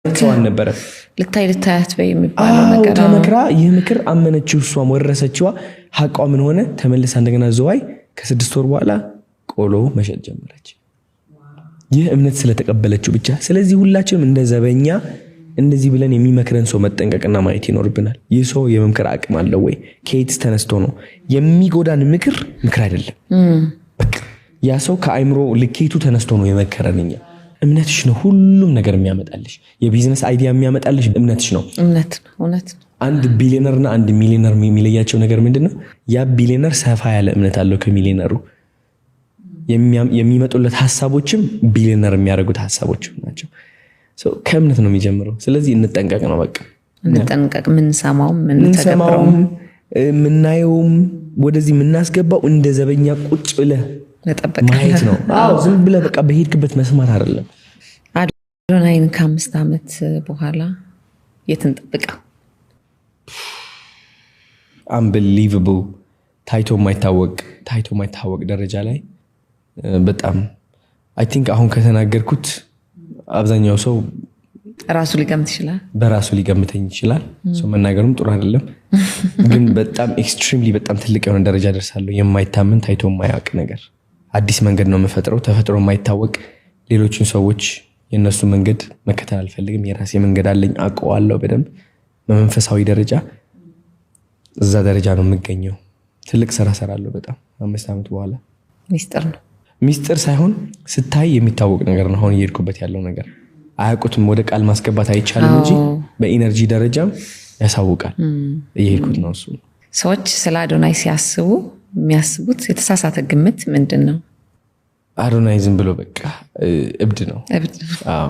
ሰዋን ነበር ልታያት በሚባለው ነገር ተመክራ ይህ ምክር አመነችው እሷም ወረሰችዋ ሐቋ ምን ሆነ ተመልሳ እንደገና ዘዋይ ከ6 ወር በኋላ ቆሎ መሸጥ ጀመረች ይህ እምነት ስለተቀበለችው ብቻ ስለዚህ ሁላችንም እንደ ዘበኛ እንደዚህ ብለን የሚመክረን ሰው መጠንቀቅና ማየት ይኖርብናል ይህ ሰው የመምከር አቅም አለው ወይ ከየትስ ተነስቶ ነው የሚጎዳን ምክር አይደለም በቃ ያ ሰው ከአይምሮ ልኬቱ ተነስቶ ነው የመከረንኛ እምነትሽ ነው ሁሉም ነገር የሚያመጣልሽ የቢዝነስ አይዲያ የሚያመጣልሽ እምነትሽ ነው እውነት አንድ ቢሊየነር እና አንድ ሚሊየነር የሚለያቸው ነገር ምንድነው ያ ቢሊየነር ሰፋ ያለ እምነት አለው ከሚሊየነሩ የሚመጡለት ሐሳቦችም ቢሊየነር የሚያደርጉት ሐሳቦች ናቸው ከእምነት ነው የሚጀምረው ስለዚህ እንጠንቀቅ ነው በቃ እንጠንቀቅ ምን ሰማው ምናየውም ወደዚህ ምናስገባው እንደ ዘበኛ ቁጭ ብለ ማየት ነው ዝም ብለ በቃ በሄድክበት መስማት አይደለም አዶናይን ከ5 ዓመት በኋላ የትንጠብቀው unbelievable ታይቶ ማይታወቅ ደረጃ ላይ በጣም I think አሁን ከተናገርኩት አብዛኛው ሰው ራሱ ሊገምት ይችላል በራሱ ሊገምተኝ ይችላል ሰው መናገሩም ጥሩ አይደለም ግን በጣም ኤክስትሪምሊ በጣም ትልቅ የሆነ ደረጃ ደርሳለሁ የማይታመን ታይቶ ማያውቅ ነገር አዲስ መንገድ ነው መፈጥረው ተፈጥሮ ማይታወቅ ሌሎችን ሰዎች የነሱ መንገድ መከተል አልፈልግም የራሴ መንገድ አለኝ አውቀዋለሁ በደንብ በመንፈሳዊ ደረጃ እዛ ደረጃ ነው የምገኘው ትልቅ ስራ ሰራለሁ በጣም 5 ዓመት በኋላ ሚስጥር ሳይሆን ስታይ የሚታወቅ ነገር ነው አሁን እየሄድኩበት ያለው ነገር አያውቁትም ወደ ቃል ማስገባት አይቻልም እንጂ በኢነርጂ ደረጃም ያሳውቃል እየሄድኩት ነው እሱ ሰዎች ስለ አዶናይ ሲያስቡ የሚያስቡት የተሳሳተ ግምት ምንድነው አዶናይ ዝም ብሎ በቃ እብድ ነው አዎ